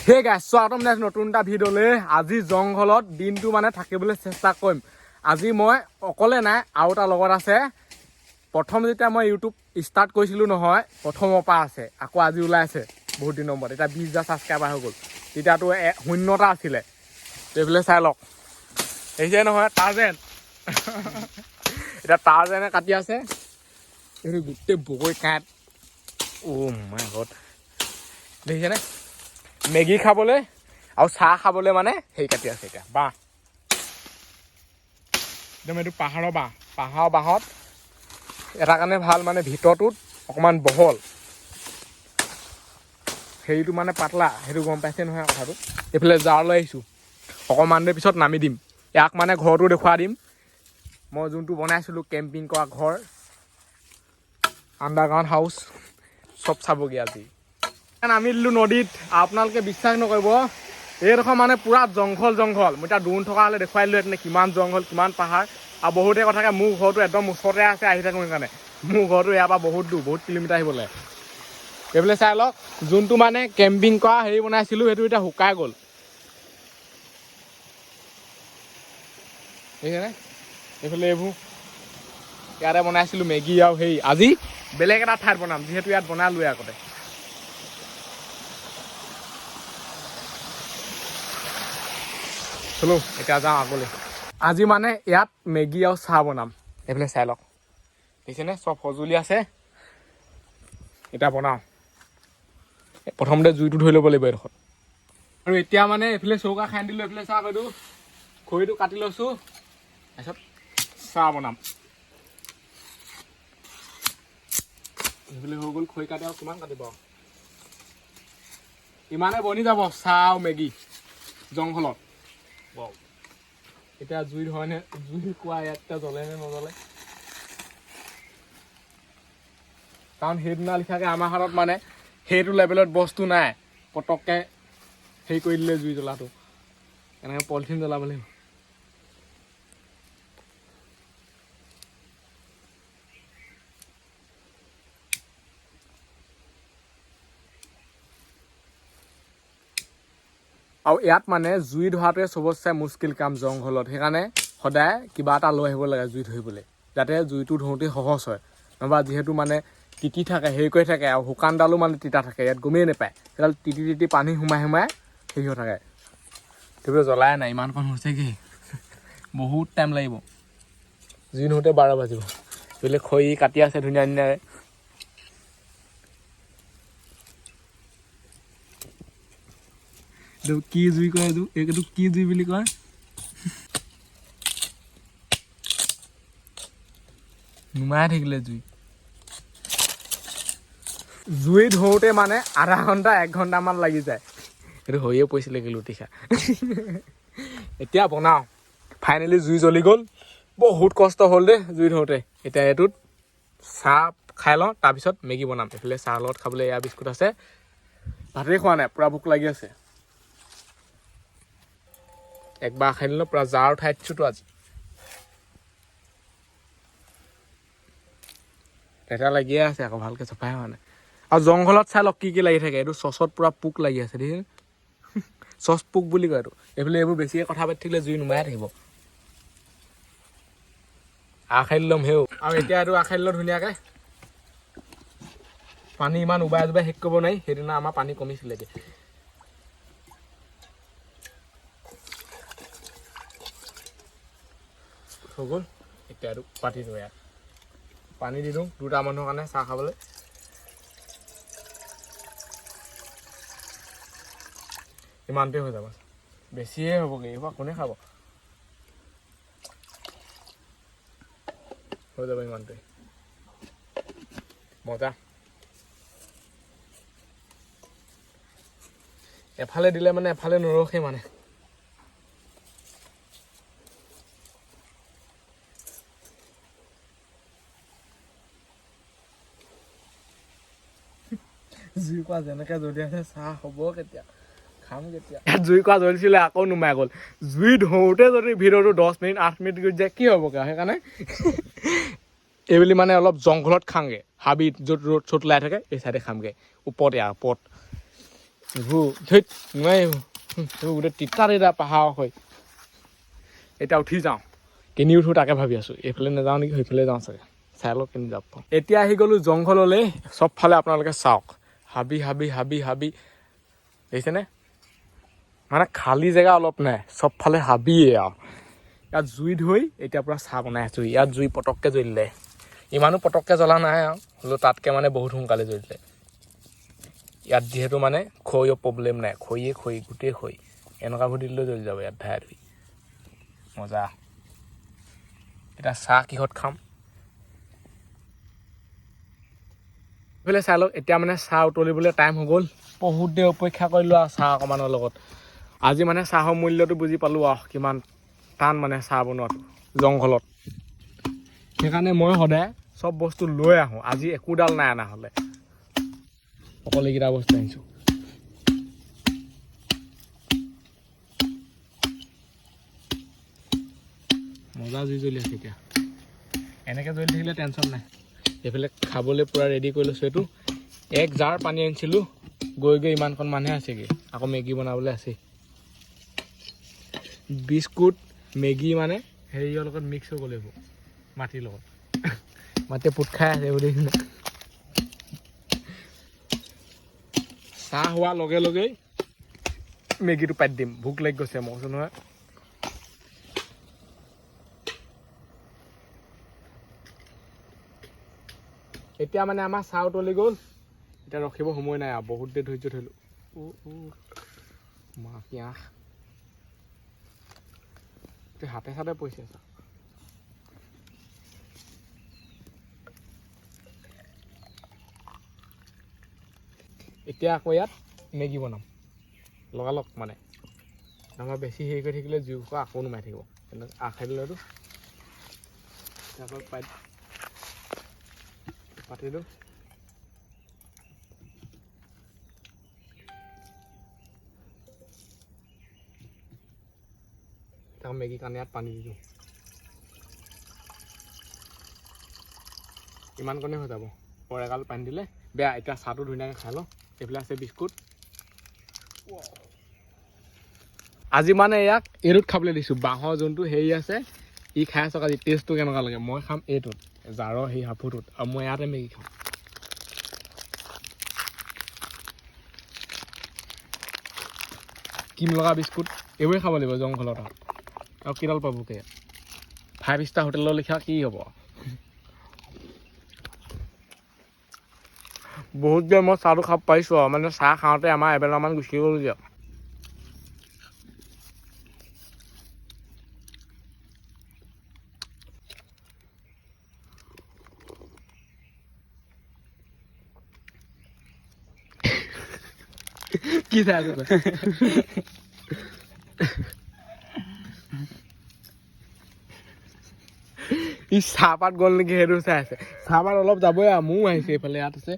হে গাইছ স্বাগতম নেক্সট নতুন এটা ভিডিঅ'লৈ। আজি জংঘলত দিনটো মানে থাকিবলৈ চেষ্টা কৰিম। আজি মই অকলে নাই, আৰু এটা লগত আছে। প্ৰথম যেতিয়া মই ইউটিউব ষ্টাৰ্ট কৰিছিলোঁ নহয়, প্ৰথমৰ পৰা আছে, আকৌ আজি ওলাই আছে বহুত দিনৰ মূৰত। এতিয়া 20,000 ছাবস্ক্ৰাইবাৰ হৈ গ'ল। তেতিয়াতো 0টা আছিলে। এইফালে চাই লওক, দেখিছে নহয় টাৰ্জেন। এতিয়া টাৰ্জেনে কাটি আছে, এইটো গোটেই বগৰী কাঁট। মাই গড, দেখিছেনে? মেগী খাবলৈ আৰু চাহ খাবলৈ মানে সেই কাটি আছে এতিয়া বাঁহ। একদম এইটো পাহাৰৰ বাঁহত এটা কাৰণে ভাল, মানে ভিতৰটোত অকণমান বহল, হেৰিটো মানে পাতলা, সেইটো গম পাইছে নহয় কথাটো। এইফালে জাল লৈ আহিছোঁ, অকণমান দেৰি পিছত নামি দিম। ইয়াক মানে ঘৰটো দেখুৱাই দিম, মই যোনটো বনাইছিলোঁ কেম্পিং কৰা ঘৰ, আণ্ডাৰগ্ৰাউণ্ড হাউচ, চব চাবগৈ আজি। নামি দিলোঁ নদীত। আপোনালোকে বিশ্বাস নকৰিব, এইডোখৰ মানে পুৰা জংঘল। মই এতিয়া দূৰ থকা হ'লে দেখুৱাই দিলোঁ হেতেনে কিমান জংঘল, কিমান পাহাৰ। আৰু বহুতে কথাকে মোৰ ঘৰটো একদম ওচৰতে আছে, আহি থাকোঁ সেইকাৰণে। মোৰ ঘৰটো ইয়াৰ পৰা বহুত দূৰ, বহুত কিলোমিটাৰ আহিব লাগে। এইফালে চাই লওক, যোনটো মানে কেম্পিং কৰা হেৰি বনাইছিলোঁ, সেইটো এতিয়া শুকাই গ'ল। সেইকাৰণে এইফালে এইবোৰ ইয়াতে বনাইছিলোঁ মেগী আৰু হেৰি। আজি বেলেগ এটা ঠাইত বনাম, যিহেতু ইয়াত বনালোৱে আগতে। চলো এতিয়া যাওঁ আগলৈ। আজি মানে ইয়াত মেগী আৰু চাহ বনাম। এইফালে চাই লওক, দেখিছেনে? চব সঁজুলি আছে, এতিয়া বনাওঁ। প্ৰথমতে জুইটো ধৰি ল'ব লাগিব এইডোখৰত। আৰু এতিয়া মানে এইফালে চৌকা খাই দিলোঁ। এইফালে চাহ এইটো খৰিটো কাটি লৈছোঁ, তাৰপিছত চাহ বনাম। এইফালে হৈ গ'ল খৰি কাটি, আৰু কিমান কাটিব, ইমানে বনি যাব চাহ আৰু মেগী জংঘলত। এতিয়া জুই ধৰণে, জুই কোৱা ইয়াত জ্বলে নে নজ্বলে, কাৰণ সেইদিনা লিখাকে আমাৰ হাতত মানে সেইটো লেভেলত বস্তু নাই। পটককৈ হেৰি কৰি দিলে জুই জ্বলাটো, এনেকৈ পলিথিন জ্বলাব লাগিব। আৰু ইয়াত মানে জুই ধৰাটোৱে চবতছে মুস্কিল কাম জংঘলত। সেইকাৰণে সদায় কিবা এটা লৈ আহিব লাগে জুই ধৰিবলৈ, যাতে জুইটো ধৰোঁতে সহজ হয়। নহবা যিহেতু মানে তিতি থাকে, হেৰি কৰি থাকে, আৰু শুকানডালো মানে তিতা থাকে, ইয়াত গমেই নাপায়। সেইডাল তিতি পানী সোমাই হেৰি হৈ থাকে। সেইবোৰ জ্বলাই নাই, ইমানকণ হৈছে কি বহুত টাইম লাগিব। জুই ধৰোঁতে 12 বাজিব। এইবিলাক খৰি কাটি আছে ধুনীয়াকৈ। কি জুই কয় এইটো কি জুই বুলি কয়? নুমাই থাকিলে জুই ধৰোঁতে মানে আধা ঘণ্টা 1 ঘণ্টামান লাগি যায়। সেইটো হৈয়ে পৰিছিলে কি লুটিখা। এতিয়া বনাওঁ। ফাইনেলি জুই জ্বলি গ'ল। বহুত কষ্ট হ'ল দেই জুই ধৰোঁতে। এতিয়া এইটোত চাহ খাই লওঁ, তাৰপিছত মেগী বনাম। এইফালে চাহ লগত খাবলৈ এয়া বিস্কুট আছে। ভাতেই খোৱা নাই, পূৰা ভোক লাগি আছে। একবাৰ খাই দিলোঁ, পূৰা জাৰ উঠাই দিছোঁতো আজি। লেতেৰা লাগিয়ে আছে, আকৌ ভালকৈ চফাই হোৱা নাই। আৰু জংঘলত চাই লওক কি লাগি থাকে। এইটো চচত পূৰা পোক লাগি আছে, দেখিছে? চচ পোক বুলি কয় এইটো। এইফালে এইবোৰ বেছিকৈ কথা পাতি থাকিলে জুই নুমাই থাকিব। খাই ল'ম হেও। আৰু এতিয়া এইটো খাই ল'ম ধুনীয়াকৈ। পানী ইমান উবাই শেষ কৰিব নোৱাৰি। সেইদিনা আমাৰ পানী কমিছিলে এতিয়া। হৈ গ'ল। এতিয়া এইটো পাতি দিওঁ, ইয়াত পানী দি দিওঁ 2টা মানুহৰ কাৰণে চাহ খাবলৈ। ইমানটোৱে হৈ যাব, বেছিয়ে হ'বগৈ। এইবাৰ কোনে খাব? হৈ যাব ইমানটোৱে, মজা। এফালে দিলে মানে এফালে নৰখে মানে। জুই কোৱা যেনেকৈ জ্বলি আছে, চাহ হ'ব কেতিয়া, খাম কেতিয়া? জুই কোৱা জ্বলিছিলে, আকৌ নুমাই গ'ল। জুই ধৰোঁতে যদি ভিডিঅ'টো 10 মিনিট 8 মিনিট গৈ যায়, কি হ'বগৈ? সেইকাৰণে এইবুলি মানে অলপ জংঘলত খামগৈ। হাবিত য'ত ৰ'দ চ'দ ওলাই থাকে, এই চাইডে খামগৈ। ওপৰত ধৈত নোৱাৰি গোটেই তিতা পাহাৰ হয় এতিয়া উঠি যাওঁ কিনি উঠো তাকে ভাবি আছোঁ এইফালে নাযাওঁ নেকি সেইফালে যাওঁ চাগে চাই লওক কিনি যাব পাওঁ এতিয়া আহি গ'লোঁ জংঘললৈ চবফালে আপোনালোকে চাওক হাবি হাবি হাবি হাবি দেখিছেনে মানে খালী জেগা অলপ নাই চবফালে হাবিয়ে আৰু ইয়াত জুই ধৰি এতিয়া পূৰা চাহ বনাই আছোঁ ইয়াত জুই পটককৈ জ্বলিলে ইমানো পটককৈ জ্বলা নাই আৰু হ'লেও তাতকৈ মানে বহুত সোনকালে জ্বলিলে ইয়াত যিহেতু মানে খৰিৰ প্ৰব্লেম নাই খৰি গোটেই খৰি এনেকুৱাবোৰ দিলেও জ্বলি যাব ইয়াত ধাই ধুই মজা এতিয়া চাহ কিহত খাম এইফালে চাই লওক এতিয়া মানে চাহ উতলিবলৈ টাইম হৈ গ'ল বহুত দেৰি অপেক্ষা কৰিলোঁ আৰু চাহ অকণমানৰ লগত আজি মানে চাহৰ মূল্যটো বুজি পালোঁ আৰু কিমান টান মানে চাহ বনোৱাটো জংঘলত সেইকাৰণে মই সদায় চব বস্তু লৈ আহোঁ আজি একোডাল নাই অনা হ'লে অকল এইকেইটা বস্তু আনিছোঁ মজা জুই জ্বলি আছে এতিয়া এনেকৈ জ্বলি থাকিলে টেনশ্যন নাই এইফালে খাবলৈ পূৰা ৰেডি কৰি লৈছোঁ এইটো এক জাৰ পানী আনিছিলোঁ গৈ গৈ ইমানকণ মানুহে আছেগৈ আকৌ মেগী বনাবলৈ আছেই বিস্কুট মেগী মানে হেৰিয়ৰ লগত মিক্স হৈ গ'লে মাটিৰ লগত মাটিয়ে পোট খাই আছে বুলি চাহ হোৱাৰ লগে লগেই মেগীটো পাতি দিম ভোক লাগি গৈছে মই কৈছোঁ নহয় এতিয়া মানে আমাৰ চাহ উতলি গ'ল এতিয়া ৰখিব সময় নাই আৰু বহুত দেৰি ধৈৰ্য থ'লোঁ মা পিঁয়াজ হাতে চাতে পৰিছে চাহ এতিয়া আকৌ ইয়াত মেগী বনাম লগালগ মানে আমাৰ বেছি হেৰি কৰি থাকিলে জুই খোৱা আকৌ নুমাই থাকিব তেনেকৈ খাই দিলেতো আকৌ পাতিলোঁ তাৰ মেগী কাৰণে ইয়াত পানী দি দিওঁ ইমানকণে হৈ যাব বৰ এগাল পানী দিলে বেয়া এতিয়া চাহটো ধুনীয়াকৈ খাই লওঁ এইফালে আছে বিস্কুট আজি মানে ইয়াক এইটোত খাবলৈ দিছোঁ বাঁহৰ যোনটো হেৰি আছে ই খাই চাওক আজি টেষ্টটো কেনেকুৱা লাগে মই খাম এইটোত জাৰৰ সেই হাফুটোত আৰু মই ইয়াতে মেগী খাম ক্ৰীম লগা বিস্কুট এইবোৰে খাব লাগিব জংঘলত আৰু কিডাল পাবগৈ 5 ষ্টাৰ হোটেলৰ লেখীয়া কি হ'ব বহুত দেৰি মই চাহটো খাব পাৰিছোঁ আৰু মানে চাহ খাওঁতে আমাৰ এবেলামান গুচি গ'লগৈ কি চাই আছ ই চাহপাত গ'ল নেকি সেইটো চাই আছে চাহপাত অলপ যাবই আৰু মোৰো আহিছে এইফালে ইয়াত আছে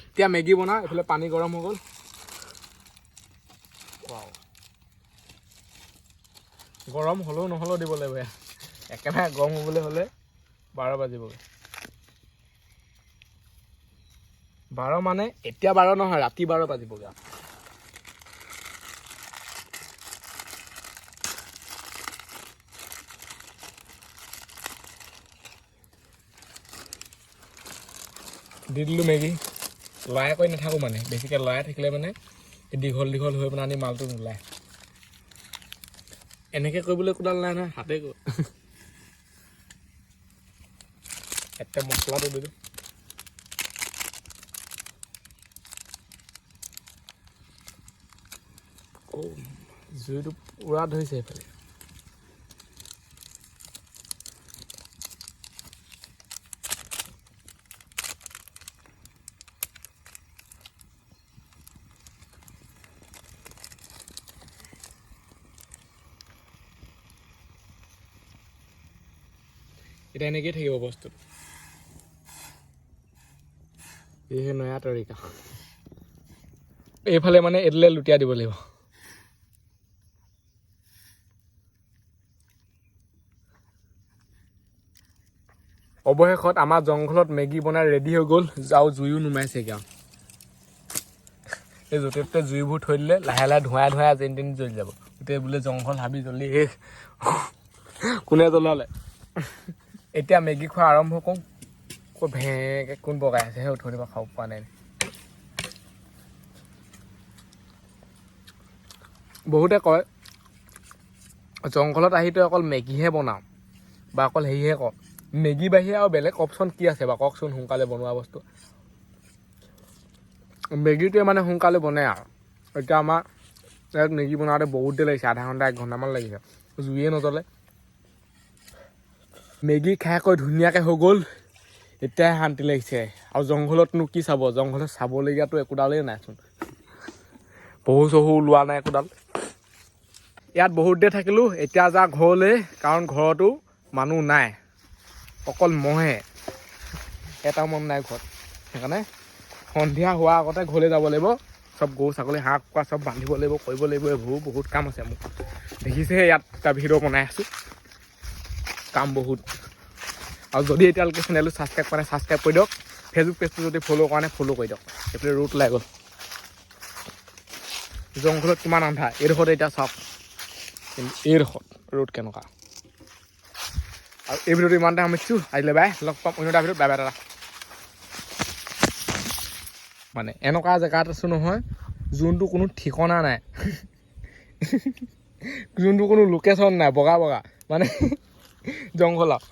এতিয়া মেগী বনাওঁ এইফালে পানী গৰম হৈ গ'ল গৰম হ'লেও নহ'লেও দিব লাগিব একেবাৰে গৰম হ'বলৈ হ'লে 12 বাজিবগৈ 12 মানে এতিয়া 12 নহয় ৰাতি 12 বাজিবগৈ দি দিলোঁ মেগী লৰাই কৰি নাথাকোঁ মানে বেছিকৈ লৰাই থাকিলে মানে দীঘল দীঘল হৈ পেলাই আনি মালটো নোলায় এনেকৈ কৰিবলৈ কোডাল নাই নহয় হাতে এতিয়া মছলাটো দিলোঁ জুইটো উৰা ধৰিছে এইফালে এটা এনেকেই থাকিব বস্তুটো এই নয়া তৰিকা এইফালে মানে এইটোলে লুটিয়াই দিব লাগিব অৱশেষত আমাৰ জংঘলত মেগী বনাই ৰেডি হৈ গ'ল আৰু জুইও নুমাইছেগৈ আৰু এই য'তে ত'তে জুইবোৰ থৈ দিলে লাহে লাহে ধোঁৱাই যেনি তেনি জ্বলি যাব গোটেই বোলে জংঘল হাবি জ্বলি শেষ কোনে জ্বলালে এতিয়া মেগী খোৱা আৰম্ভ কৰোঁ আকৌ ভেঁকে কোন বগাই আছে সেই উঠনি পৰা খাব পৰা নাই বহুতে কয় জংঘলত আহি তই অকল মেগীহে বনাওঁ বা অকল হেৰিহে ক মেগী বাহিৰে আৰু বেলেগ অপশ্যন কি আছে বা কওকচোন সোনকালে বনোৱা বস্তু মেগীটোৱে মানে সোনকালে বনে আৰু এতিয়া আমাৰ ইয়াত মেগী বনাওঁতে বহুত দেৰি লাগিছে আধা ঘণ্টা 1 ঘণ্টামান লাগিছে জুইয়ে নজ্বলে মেগী খাই কৈ ধুনীয়াকৈ হৈ গ'ল এতিয়াই শান্তি লাগিছে আৰু জংঘলতনো কি চাব জংঘলত চাবলগীয়াতো একোডালেই নাইচোন পহু চহু ওলোৱা নাই একোডাল ইয়াত বহুত দেৰি থাকিলোঁ এতিয়া যা ঘৰলৈ কাৰণ ঘৰতো মানুহ নাই অকল মহে এটা মন নাই ঘৰত সেইকাৰণে সন্ধিয়া হোৱাৰ আগতে ঘৰলৈ যাব লাগিব চব গৰু ছাগলী হাঁহ কুকুৰা চব বান্ধিব লাগিব কৰিব লাগিব এইবোৰ বহুত কাম আছে মোক দেখিছেহে ইয়াত এটা ভিডিঅ' বনাই আছোঁ কাম বহুত আৰু যদি এতিয়ালৈকে চেনেলটো ছাবস্ক্ৰাইব কৰা নাই ছাবস্ক্ৰাইব কৰি দিয়ক ফেচবুক পেজটো যদি ফ'ল' কৰা নাই ফ'ল' কৰি দিয়ক এইফালে ৰোড ওলাই গ'ল জংঘলত কিমান আন্ধাৰ এইডোখৰত এতিয়া চাওক কিন্তু এইডোখৰত ৰোড কেনেকুৱা আৰু এই ভিডিঅ'টো ইমানতে সামৰিছোঁ আহিলে বাই লগ পাম অন্য এটা ভিডিঅ'ত বাই বাই দাদা মানে এনেকুৱা জেগাত আছোঁ নহয় যোনটো কোনো ঠিকনা নাই যোনটো কোনো লোকেশ্যন নাই বগা মানে জংঘল আৰু